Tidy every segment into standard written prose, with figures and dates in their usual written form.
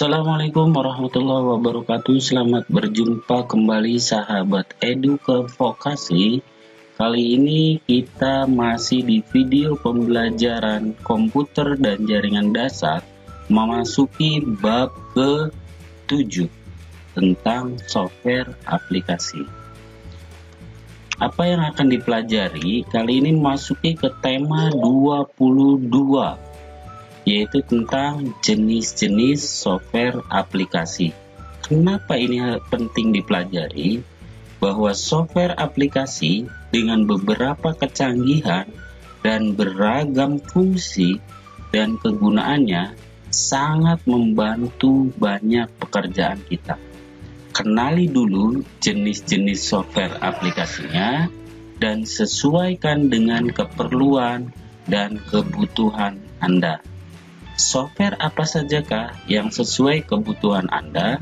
Assalamualaikum warahmatullahi wabarakatuh. Selamat berjumpa kembali sahabat Eduka Vokasi. Kali ini kita masih di video pembelajaran komputer dan jaringan dasar, memasuki bab ke-7 tentang software aplikasi. Apa yang akan dipelajari kali ini memasuki ke tema 22, yaitu tentang jenis-jenis software aplikasi. Kenapa ini penting dipelajari? Bahwa software aplikasi dengan beberapa kecanggihan dan beragam fungsi dan kegunaannya sangat membantu banyak pekerjaan kita. Kenali dulu jenis-jenis software aplikasinya dan sesuaikan dengan keperluan dan kebutuhan Anda. Software apa sajakah yang sesuai kebutuhan Anda?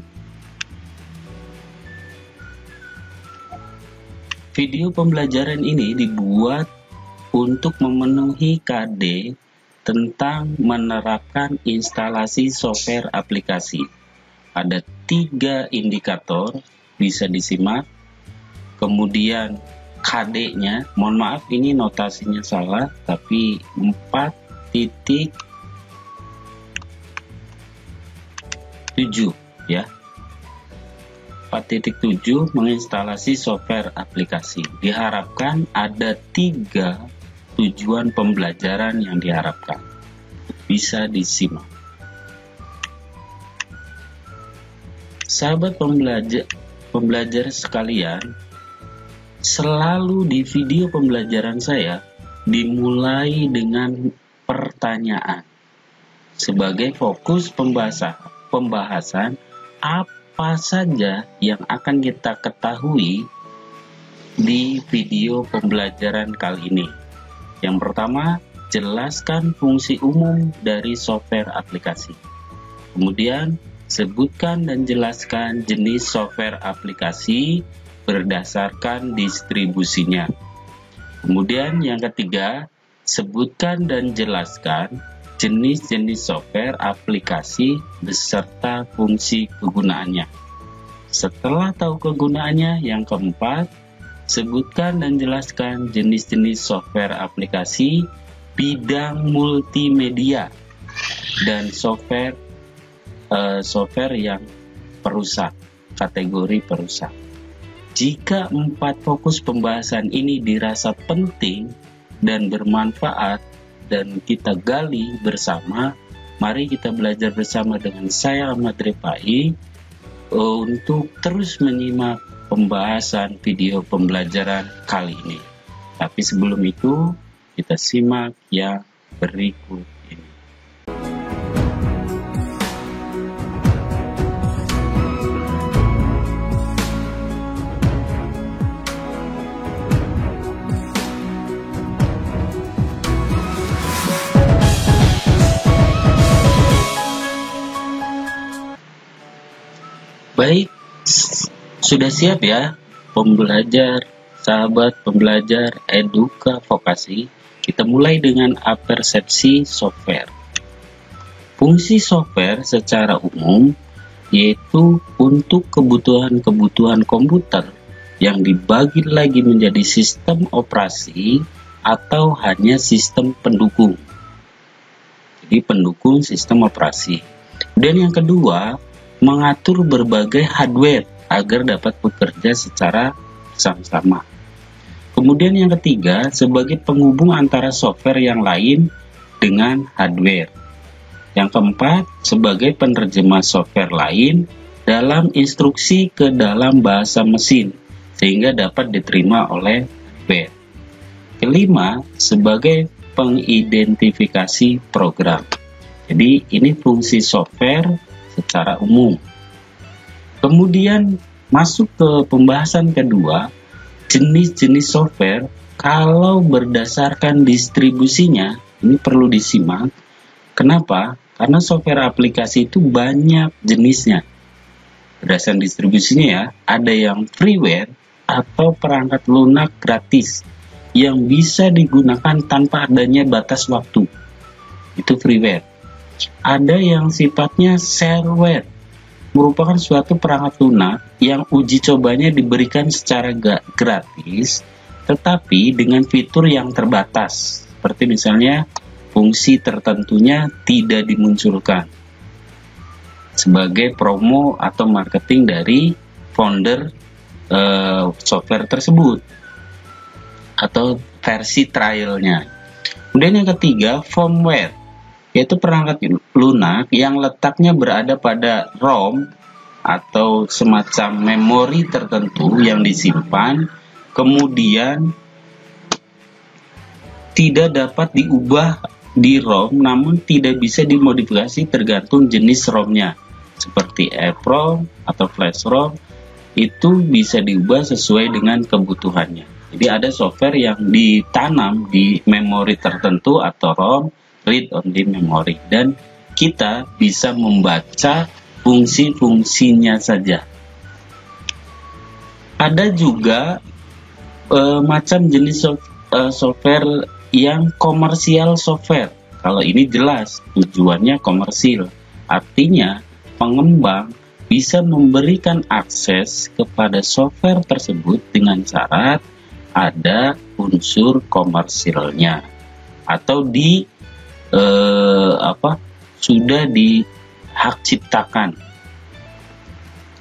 Video pembelajaran ini dibuat untuk memenuhi KD tentang menerapkan instalasi software aplikasi. Ada 3 indikator, bisa disimak. Kemudian KD-nya, mohon maaf ini notasinya salah, tapi 4.7 ya. 4.7 menginstalasi software aplikasi. Diharapkan ada 3 tujuan pembelajaran yang diharapkan. Bisa disimak. Sahabat pembelajar sekalian, selalu di video pembelajaran saya dimulai dengan pertanyaan. Sebagai fokus pembahasan apa saja yang akan kita ketahui di video pembelajaran kali ini. Yang pertama, jelaskan fungsi umum dari software aplikasi. Kemudian, sebutkan dan jelaskan jenis software aplikasi berdasarkan distribusinya. Kemudian yang ketiga, sebutkan dan jelaskan jenis-jenis software aplikasi beserta fungsi kegunaannya. Setelah tahu kegunaannya, yang keempat, sebutkan dan jelaskan jenis-jenis software aplikasi bidang multimedia dan software yang perusak, kategori perusak. Jika 4 fokus pembahasan ini dirasa penting dan bermanfaat dan kita gali bersama, mari kita belajar bersama dengan saya Ahmad Rifai untuk terus menyimak pembahasan video pembelajaran kali ini. Tapi sebelum itu, kita simak yang berikut ini. Baik, sudah siap ya sahabat pembelajar Eduka Vokasi. Kita mulai dengan apersepsi software. Fungsi software secara umum yaitu untuk kebutuhan-kebutuhan komputer yang dibagi lagi menjadi sistem operasi atau hanya sistem pendukung. Jadi pendukung sistem operasi. Dan yang kedua, mengatur berbagai hardware agar dapat bekerja secara sama-sama. Kemudian yang ketiga, sebagai penghubung antara software yang lain dengan hardware. Yang keempat, sebagai penerjemah software lain dalam instruksi ke dalam bahasa mesin, sehingga dapat diterima oleh hardware. Kelima, sebagai pengidentifikasi program. Jadi ini fungsi software secara umum. Kemudian masuk ke pembahasan kedua, jenis-jenis software. Kalau berdasarkan distribusinya, ini perlu disimak. Kenapa? Karena software aplikasi itu banyak jenisnya. Berdasarkan distribusinya ya, ada yang freeware atau perangkat lunak gratis yang bisa digunakan tanpa adanya batas waktu. Itu freeware. Ada yang sifatnya shareware, merupakan suatu perangkat lunak yang uji cobanya diberikan secara gratis, tetapi dengan fitur yang terbatas, seperti misalnya fungsi tertentunya tidak dimunculkan sebagai promo atau marketing dari founder software tersebut atau versi trialnya. Kemudian yang ketiga, firmware, yaitu perangkat lunak yang letaknya berada pada ROM atau semacam memori tertentu yang disimpan, kemudian tidak dapat diubah di ROM, namun tidak bisa dimodifikasi tergantung jenis ROM-nya, seperti EEPROM atau flash ROM, itu bisa diubah sesuai dengan kebutuhannya. Jadi ada software yang ditanam di memori tertentu atau ROM, read only memory, dan kita bisa membaca fungsi-fungsinya saja. Ada juga macam jenis software yang komersial software. Kalau ini jelas tujuannya komersil, artinya pengembang bisa memberikan akses kepada software tersebut dengan syarat ada unsur komersilnya atau sudah di hak ciptakan.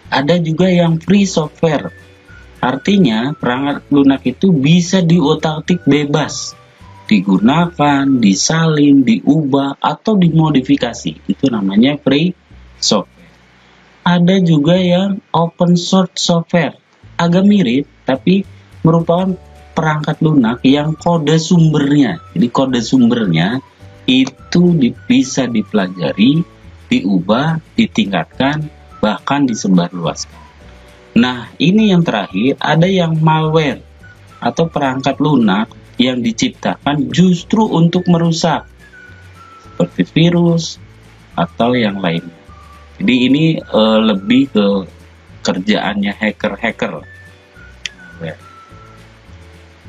Ada juga yang free software, artinya perangkat lunak itu bisa diotak-atik bebas, digunakan, disalin, diubah, atau dimodifikasi. Itu namanya free software. Ada juga yang open source software, agak mirip tapi merupakan perangkat lunak yang kode sumbernya. Jadi kode sumbernya itu bisa dipelajari, diubah, ditingkatkan, bahkan disebarluaskan. Nah, ini yang terakhir, ada yang malware atau perangkat lunak yang diciptakan justru untuk merusak, seperti virus atau yang lainnya. Jadi ini lebih ke kerjaannya hacker-hacker.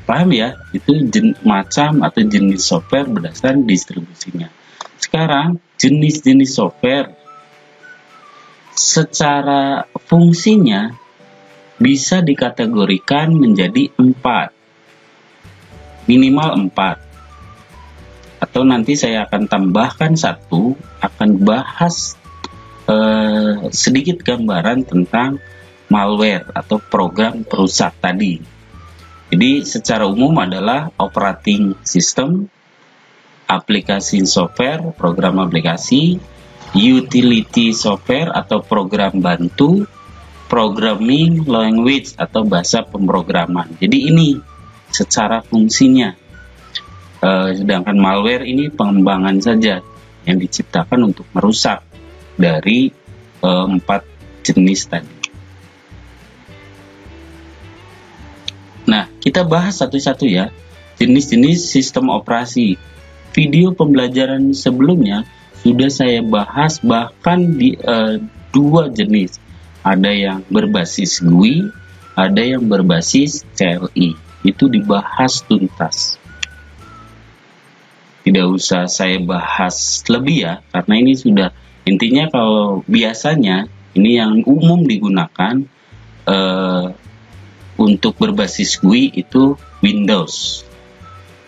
Paham ya? Itu macam atau jenis software berdasarkan distribusinya. Sekarang jenis-jenis software secara fungsinya bisa dikategorikan menjadi 4, minimal 4. Atau nanti saya akan tambahkan satu, akan bahas sedikit gambaran tentang malware atau program perusak tadi. Jadi secara umum adalah operating system, aplikasi software, program aplikasi, utility software atau program bantu, programming language atau bahasa pemrograman. Jadi ini secara fungsinya. Sedangkan malware ini pengembangan saja yang diciptakan untuk merusak dari 4 jenis tadi. Nah, kita bahas satu-satu ya, jenis-jenis sistem operasi. Video pembelajaran sebelumnya sudah saya bahas bahkan di 2 jenis. Ada yang berbasis GUI, ada yang berbasis CLI. Itu dibahas tuntas. Tidak usah saya bahas lebih ya, karena ini sudah intinya. Kalau biasanya ini yang umum digunakan untuk berbasis GUI itu Windows.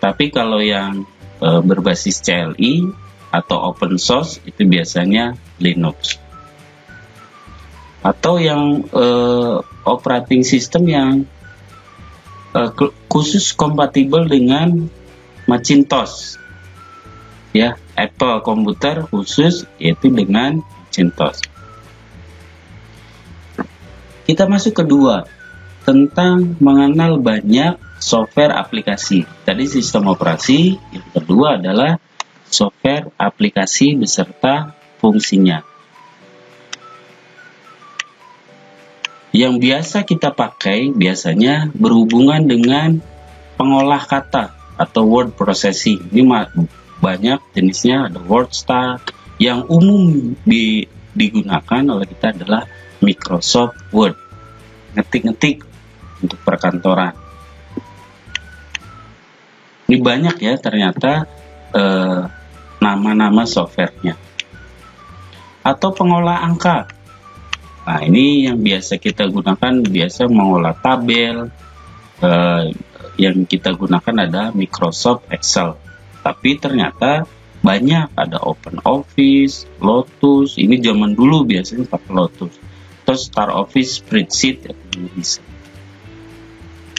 Tapi kalau yang berbasis CLI atau open source itu biasanya Linux. Atau yang operating system yang khusus kompatibel dengan Macintosh. Ya, Apple komputer khusus yaitu dengan Macintosh. Kita masuk kedua, tentang mengenal banyak software aplikasi. Tadi sistem operasi, yang kedua adalah software aplikasi beserta fungsinya. Yang biasa kita pakai biasanya berhubungan dengan pengolah kata atau word processing. Ini banyak jenisnya, ada WordStar. Yang umum digunakan oleh kita adalah Microsoft Word. Ngetik-ngetik untuk perkantoran. Ini banyak ya ternyata nama-nama softwarenya. atau pengolah angka. Nah, ini yang biasa kita gunakan, biasa mengolah tabel. Yang kita gunakan ada Microsoft Excel. Tapi ternyata banyak, ada Open Office, Lotus. Ini zaman dulu biasanya pakai Lotus. Terus Star Office, Spreadsheet, bisa.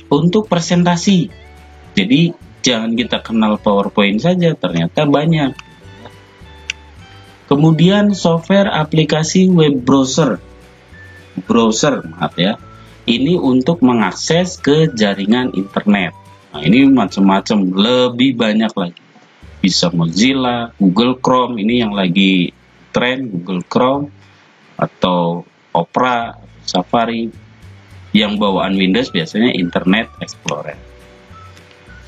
Untuk presentasi, jadi jangan kita kenal PowerPoint saja, ternyata banyak. Kemudian software aplikasi web browser, maaf ya. Ini untuk mengakses ke jaringan internet. Nah, ini macam-macam, lebih banyak lagi. Bisa Mozilla, Google Chrome, ini yang lagi tren, Google Chrome, atau Opera, Safari. Yang bawaan Windows biasanya Internet Explorer.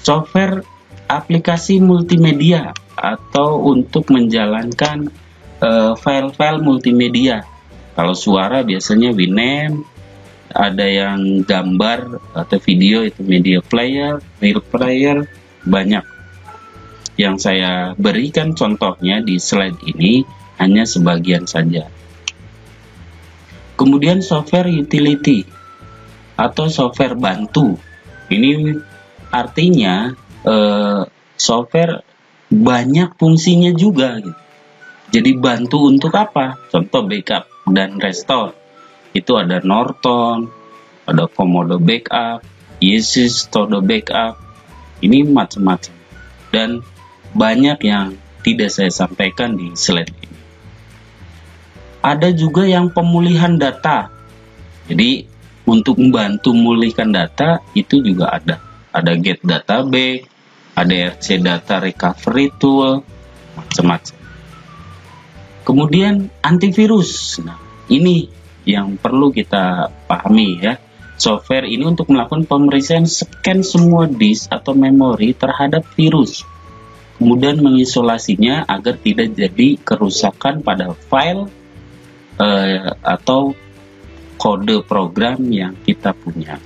Software aplikasi multimedia atau untuk menjalankan file-file multimedia. Kalau suara biasanya Winamp, ada yang gambar atau video itu Media Player, Real Player, banyak. Yang saya berikan contohnya di slide ini hanya sebagian saja. Kemudian software utility atau software bantu. Ini artinya software banyak fungsinya juga gitu. Jadi bantu untuk apa? Contoh backup dan restore. Itu ada Norton, ada Komodo Backup, Yesis, Todo Backup. Ini macam-macam. Dan banyak yang tidak saya sampaikan di slide ini. Ada juga yang pemulihan data. Jadi untuk membantu memulihkan data itu juga ada. Ada Get Database, ada RC Data Recovery Tool, macam-macam. Kemudian antivirus. Nah, ini yang perlu kita pahami ya. Software ini untuk melakukan pemeriksaan scan semua disk atau memori terhadap virus. Kemudian mengisolasinya agar tidak jadi kerusakan pada file atau kode program yang kita punya.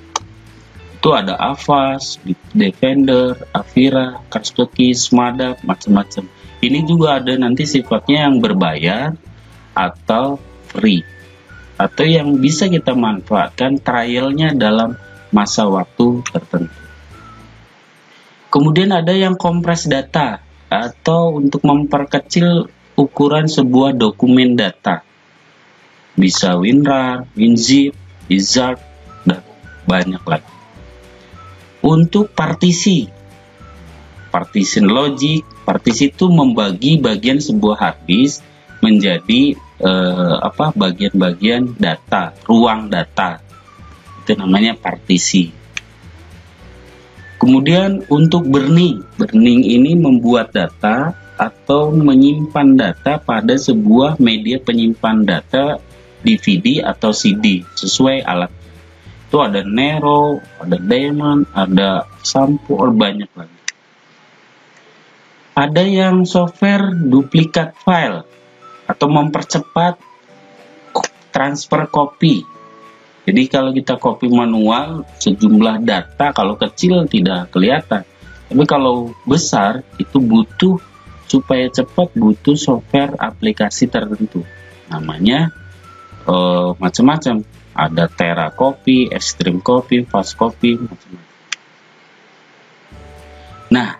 Itu ada Avast, Defender, Avira, Kaspersky, Smadap, macam-macam. Ini juga ada nanti sifatnya yang berbayar atau free, atau yang bisa kita manfaatkan trialnya dalam masa waktu tertentu. Kemudian ada yang kompres data atau untuk memperkecil ukuran sebuah dokumen data. Bisa WinRAR, WinZip, Wizard, dan banyak lagi. Untuk partisi, partition logic, partisi itu membagi bagian sebuah hard disk menjadi bagian-bagian data, ruang data. Itu namanya partisi. Kemudian untuk burning ini membuat data atau menyimpan data pada sebuah media penyimpan data DVD atau CD sesuai alat. Itu ada Nero, ada Diamond, ada Sampur, banyak lagi. Ada yang software duplikat file atau mempercepat transfer copy. Jadi kalau kita copy manual sejumlah data, kalau kecil tidak kelihatan. Tapi kalau besar itu butuh, supaya cepat butuh software aplikasi tertentu. Namanya macam-macam. Ada Tera Copy, Extreme Copy, Fast Copy, macam-macam. Nah,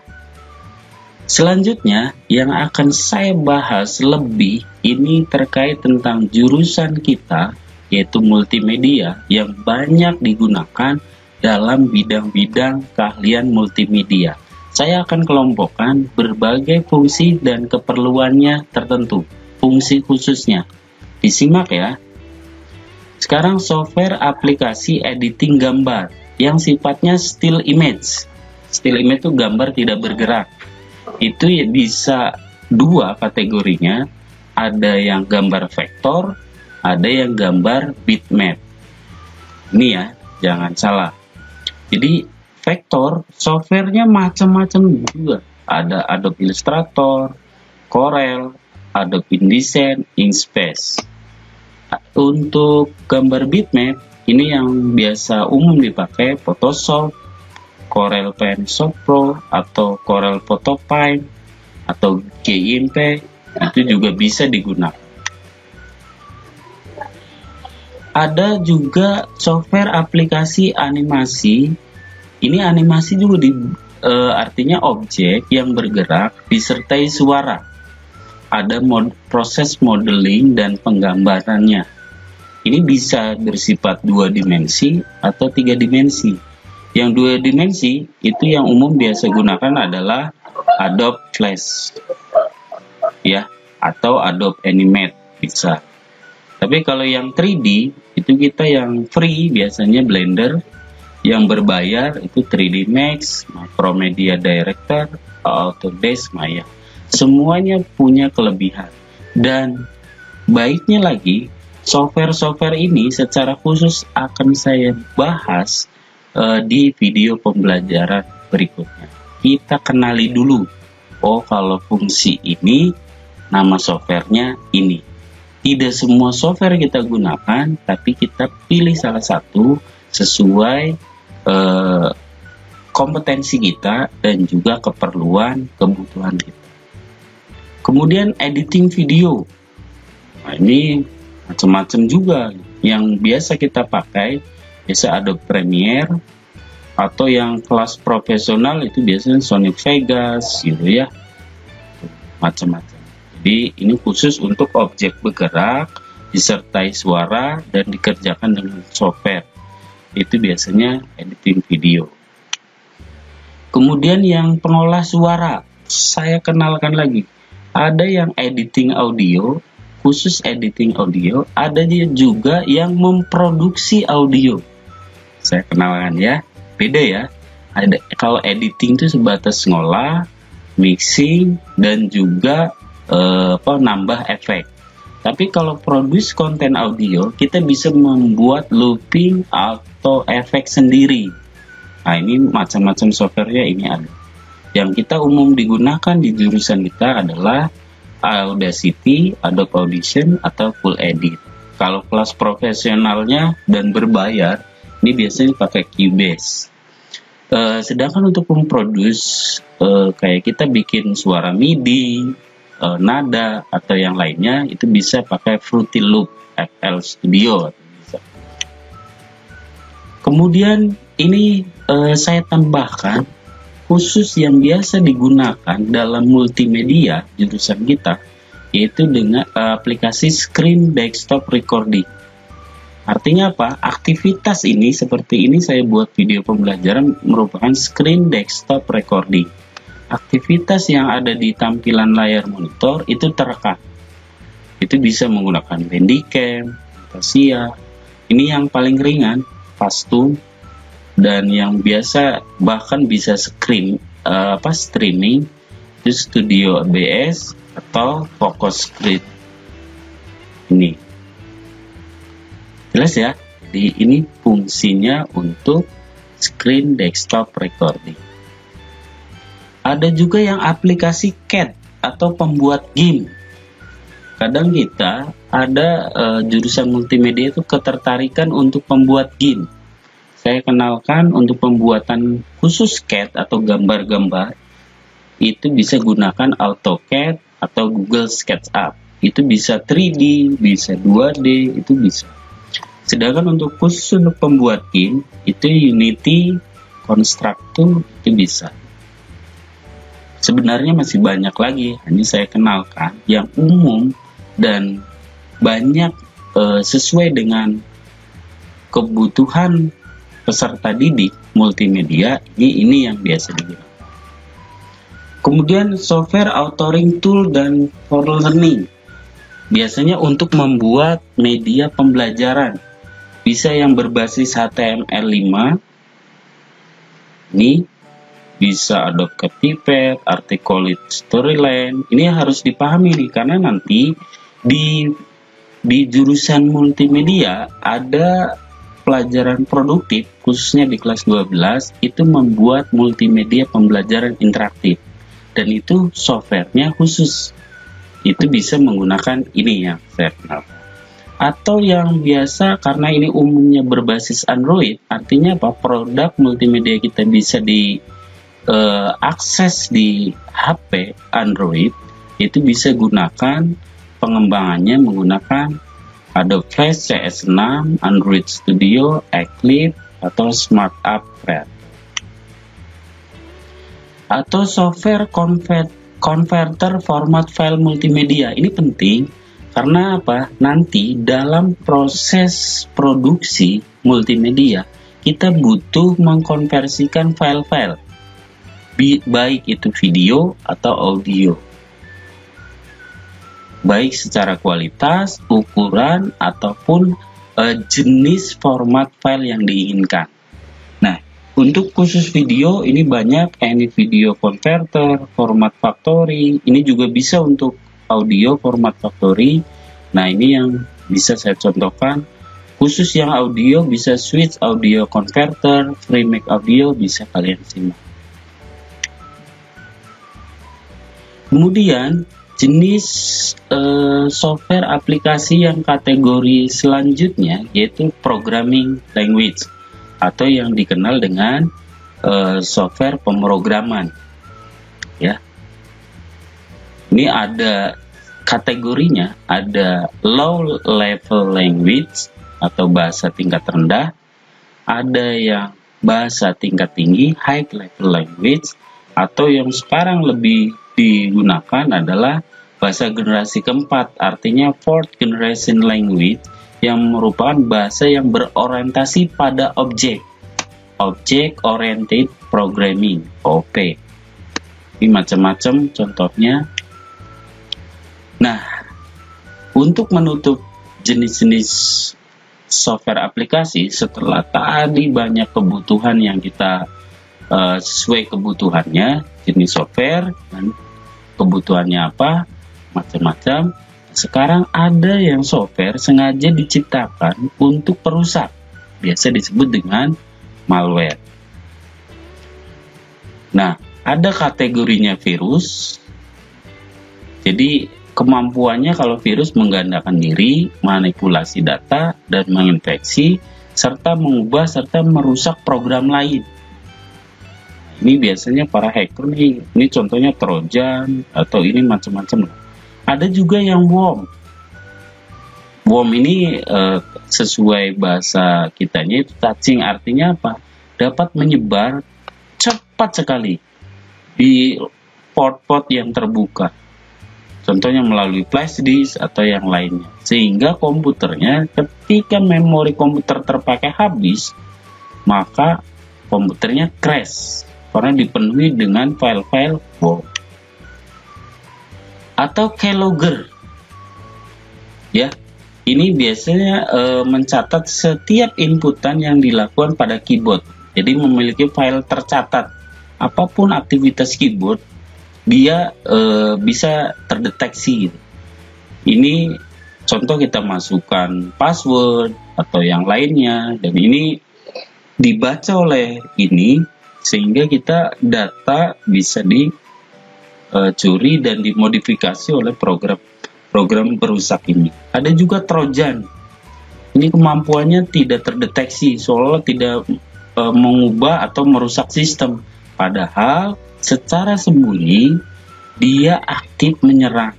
selanjutnya yang akan saya bahas lebih ini terkait tentang jurusan kita, yaitu multimedia, yang banyak digunakan dalam bidang-bidang keahlian multimedia. Saya akan kelompokkan berbagai fungsi dan keperluannya tertentu, fungsi khususnya. Disimak ya. Sekarang software aplikasi editing gambar yang sifatnya still image. Still image itu gambar tidak bergerak. Itu ya bisa dua kategorinya. Ada yang gambar vektor, ada yang gambar bitmap. Ini ya, jangan salah. Jadi vektor softwarenya macam-macam juga. Ada Adobe Illustrator, Corel, Adobe InDesign, Inkscape. Untuk gambar bitmap ini yang biasa umum dipakai Photoshop, Corel Pen Shop Pro atau Corel Photopine atau GIMP, itu juga bisa digunakan. Ada juga software aplikasi animasi. Ini animasi juga artinya objek yang bergerak disertai suara. Ada proses modeling dan penggambarannya. Ini bisa bersifat 2 dimensi atau 3 dimensi. Yang 2 dimensi itu yang umum biasa gunakan adalah Adobe Flash, ya, atau Adobe Animate bisa. Tapi kalau yang 3D itu kita yang free biasanya Blender, yang berbayar itu 3D Max, Macromedia Director, Autodesk Maya. Semuanya punya kelebihan. Dan baiknya lagi, software-software ini secara khusus akan saya bahas di video pembelajaran berikutnya. Kita kenali dulu, oh kalau fungsi ini, nama softwarenya ini. Tidak semua software kita gunakan, tapi kita pilih salah satu sesuai kompetensi kita dan juga kebutuhan kita. Kemudian editing video. Nah, ini macam-macam juga. Yang biasa kita pakai, biasa Adobe Premiere, atau yang kelas profesional itu biasanya Sony Vegas gitu ya. Macam-macam. Jadi ini khusus untuk objek bergerak, disertai suara, dan dikerjakan dengan software. Itu biasanya editing video. Kemudian yang pengolah suara, saya kenalkan lagi. Ada yang editing audio, khusus editing audio. Ada juga yang memproduksi audio. Saya kenalkan ya, beda ya. Kalau editing itu sebatas ngolah, mixing, dan juga nambah efek. Tapi kalau produce konten audio, kita bisa membuat looping atau efek sendiri. Nah, ini macam-macam softwarenya ini ada. Yang kita umum digunakan di jurusan kita adalah Audacity, Adobe Audition, atau Full Edit. Kalau kelas profesionalnya dan berbayar, ini biasanya pakai Cubase. Sedangkan untuk memproduce, kayak kita bikin suara MIDI, nada atau yang lainnya, itu bisa pakai Fruity Loop, FL Studio. Kemudian ini saya tambahkan khusus yang biasa digunakan dalam multimedia jurusan kita, yaitu dengan aplikasi Screen Desktop Recording. Artinya apa? Aktivitas ini seperti ini saya buat video pembelajaran merupakan Screen Desktop Recording. Aktivitas yang ada di tampilan layar monitor itu terekam. Itu bisa menggunakan Bandicam, Camtasia. Ini yang paling ringan, Fastune, dan yang biasa bahkan bisa streaming di Studio OBS atau Focus Script. Ini jelas ya. Jadi ini fungsinya untuk Screen Desktop Recording. Ada juga yang aplikasi CAD atau pembuat game. Kadang kita ada jurusan multimedia itu ketertarikan untuk membuat game. Saya kenalkan untuk pembuatan khusus CAD atau gambar-gambar, itu bisa gunakan AutoCAD atau Google SketchUp. Itu bisa 3D, bisa 2D, itu bisa. Sedangkan untuk khusus untuk pembuat game, itu Unity, Constructor, itu bisa. Sebenarnya masih banyak lagi, hanya saya kenalkan yang umum dan banyak sesuai dengan kebutuhan peserta didik multimedia, ini yang biasa digunakan. Kemudian software authoring tool dan for learning, biasanya untuk membuat media pembelajaran, bisa yang berbasis HTML5, ini bisa Adobe Captivate, Articulate Storyline. Ini harus dipahami nih, karena nanti di jurusan multimedia ada pelajaran produktif, khususnya di kelas 12, itu membuat multimedia pembelajaran interaktif. Dan itu softwarenya khusus. Itu bisa menggunakan ini yang saya kenal. Atau yang biasa, karena ini umumnya berbasis Android, artinya apa? Produk multimedia kita bisa akses di HP Android, itu bisa gunakan pengembangannya menggunakan Adobe Flash CS6, Android Studio, Eclipse, atau Smart App Creator. Atau software converter format file multimedia. Ini penting karena apa? Nanti dalam proses produksi multimedia kita butuh mengkonversikan file-file, baik itu video atau audio, baik secara kualitas, ukuran, ataupun jenis format file yang diinginkan. Nah, untuk khusus video ini banyak, ini video converter, format factory, ini juga bisa untuk audio format factory. Nah, ini yang bisa saya contohkan. Khusus yang audio bisa switch audio converter, FreeMake audio, bisa kalian simak. Kemudian jenis software aplikasi yang kategori selanjutnya yaitu programming language atau yang dikenal dengan software pemrograman. Ya, ini ada kategorinya, ada low level language atau bahasa tingkat rendah, ada yang bahasa tingkat tinggi high level language, atau yang sekarang lebih digunakan adalah bahasa generasi keempat, artinya fourth generation language, yang merupakan bahasa yang berorientasi pada objek, object oriented programming, OP. Ini macam-macam contohnya. Nah, untuk menutup jenis-jenis software aplikasi, setelah tadi banyak kebutuhan yang kita sesuai kebutuhannya, jenis software dan kebutuhannya apa, macam-macam. Sekarang ada yang software sengaja diciptakan untuk perusak, biasa disebut dengan malware. Nah, ada kategorinya virus. Jadi kemampuannya kalau virus menggandakan diri, manipulasi data, dan menginfeksi, serta mengubah serta merusak program lain. Ini biasanya para hacker nih, ini contohnya Trojan, atau ini macam-macam. Ada juga yang worm. Worm ini sesuai bahasa kitanya itu cacing, artinya apa? Dapat menyebar cepat sekali di port-port yang terbuka. Contohnya melalui flash disk atau yang lainnya. Sehingga komputernya ketika memori komputer terpakai habis, maka komputernya crash karena dipenuhi dengan file-file worm. Atau keylogger. Ya, ini biasanya mencatat setiap inputan yang dilakukan pada keyboard. Jadi memiliki file tercatat. Apapun aktivitas keyboard, dia bisa terdeteksi. Ini contoh kita masukkan password atau yang lainnya, dan ini dibaca oleh ini sehingga kita data bisa dicuri dan dimodifikasi oleh program perusak ini. Ada juga Trojan. Ini kemampuannya tidak terdeteksi, seolah tidak mengubah atau merusak sistem, padahal secara sembunyi dia aktif menyerang.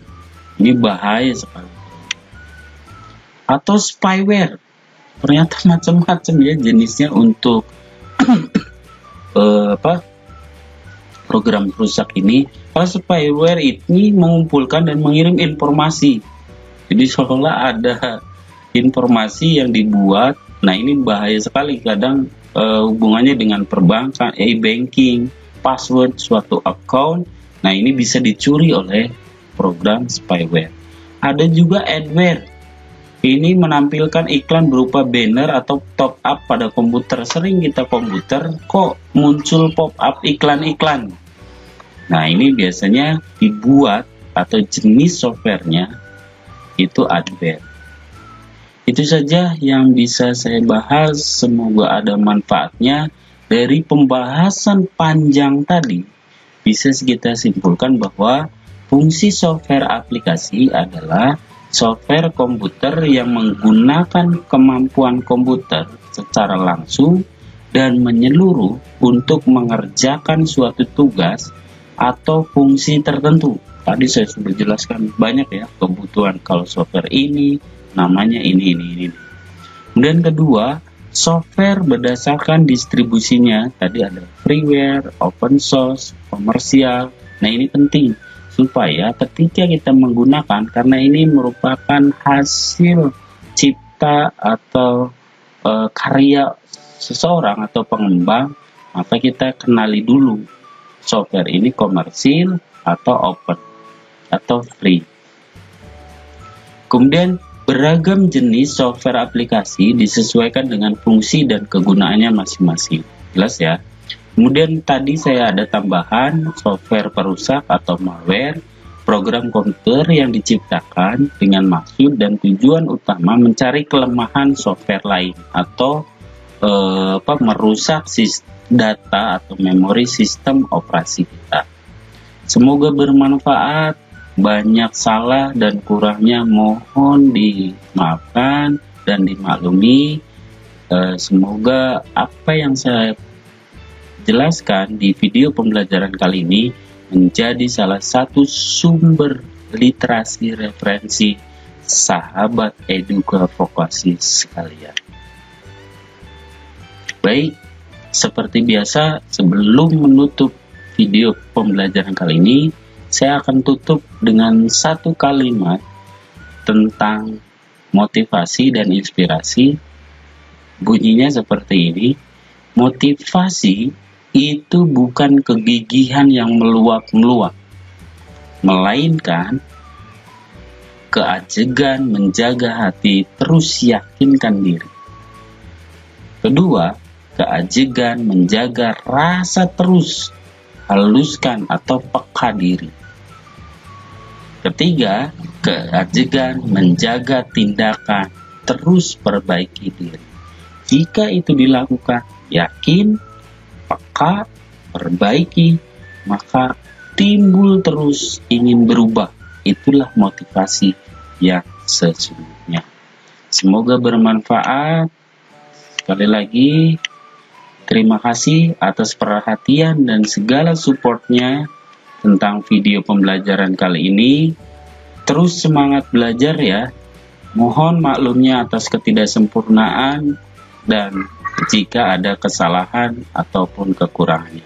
Ini bahaya sekali. Atau spyware, ternyata macam-macam ya jenisnya untuk program perusak ini. Kalau spyware ini mengumpulkan dan mengirim informasi, jadi seolah ada informasi yang dibuat. Nah, ini bahaya sekali, kadang hubungannya dengan perbankan, e-banking, password suatu account. Nah, ini bisa dicuri oleh program spyware. Ada juga adware. Ini menampilkan iklan berupa banner atau top up pada komputer. Sering kita komputer kok muncul pop up iklan-iklan. Nah, ini biasanya dibuat atau jenis softwarenya itu adware. Itu saja yang bisa saya bahas. Semoga ada manfaatnya. Dari pembahasan panjang tadi, bisa kita simpulkan bahwa fungsi software aplikasi adalah software komputer yang menggunakan kemampuan komputer secara langsung dan menyeluruh untuk mengerjakan suatu tugas atau fungsi tertentu. Tadi saya sudah jelaskan banyak ya kebutuhan kalau software ini, namanya ini. Kemudian kedua, software berdasarkan distribusinya. Tadi ada freeware, open source, komersial. Nah, ini penting supaya ketika kita menggunakan, karena ini merupakan hasil cipta atau karya seseorang atau pengembang, maka kita kenali dulu software ini komersil atau open atau free. Kemudian beragam jenis software aplikasi disesuaikan dengan fungsi dan kegunaannya masing-masing. Jelas ya? Kemudian tadi saya ada tambahan software perusak atau malware, program komputer yang diciptakan dengan maksud dan tujuan utama mencari kelemahan software lain atau merusak data atau memori sistem operasi kita. Semoga bermanfaat. Banyak salah dan kurangnya mohon dimaafkan dan dimaklumi. Semoga apa yang saya jelaskan di video pembelajaran kali ini menjadi salah satu sumber literasi referensi sahabat eduka vokasi sekalian. Baik, seperti biasa sebelum menutup video pembelajaran kali ini, saya akan tutup dengan satu kalimat tentang motivasi dan inspirasi. Bunyinya seperti ini, motivasi itu bukan kegigihan yang meluap-meluap, melainkan keajegan menjaga hati terus yakinkan diri. Kedua, keajegan menjaga rasa terus haluskan atau peka diri. Ketiga, keajegan menjaga tindakan terus perbaiki diri. Jika itu dilakukan, yakin, peka, perbaiki, maka timbul terus ingin berubah. Itulah motivasi yang sesungguhnya. Semoga bermanfaat. Sekali lagi, terima kasih atas perhatian dan segala supportnya tentang video pembelajaran kali ini. Terus semangat belajar ya. Mohon maklumnya atas ketidaksempurnaan dan jika ada kesalahan ataupun kekurangannya.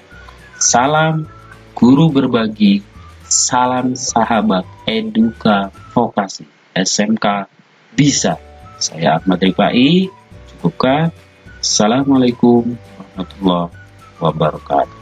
Salam guru berbagi, salam sahabat eduka vokasi SMK Bisa. Saya Ahmad Rifai. Cukupkan. Assalamualaikum warahmatullahi wabarakatuh.